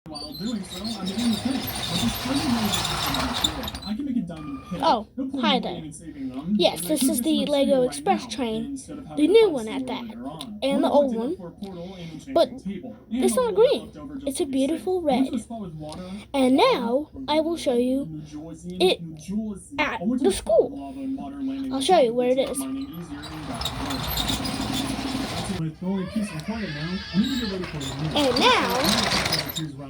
While doing so, I began to think, I can make a diamond pit. Oh, hi there. Yes, this is the Lego Express train, the new one at that, and the old one, but it's not green, it's a beautiful red. And now, I will show you it at the school. I'll show you where it is. And now,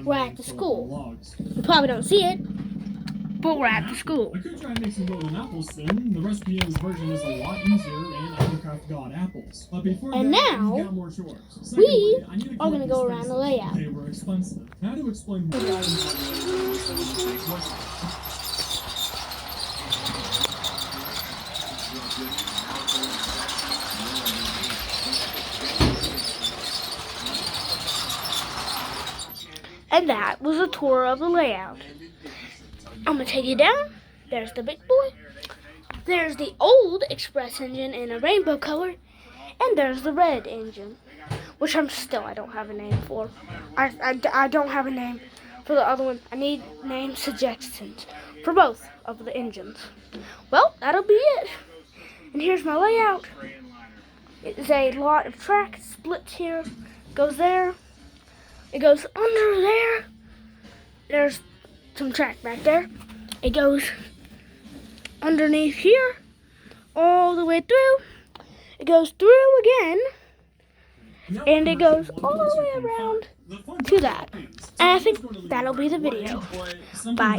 we're at the school. You probably don't see it, but we're at the school. I could try and make some golden apples soon. The recipe in this version is a lot easier, and I can craft god apples. But before and that, now, we've got more chores. we are going to go around the layout. They were expensive. How to explain And that was a tour of the layout. I'm going to take you down. There's the big boy. There's the old Express engine in a rainbow color. And there's the red engine, which I don't have a name for. I don't have a name for the other one. I need name suggestions for both of the engines. Well, that'll be it. And here's my layout. It's a lot of track, splits here, goes there. It goes under there. There's some track back there. It goes underneath here, all the way through. It goes through again, and it goes all the way around to that. And I think that'll be the video. Bye.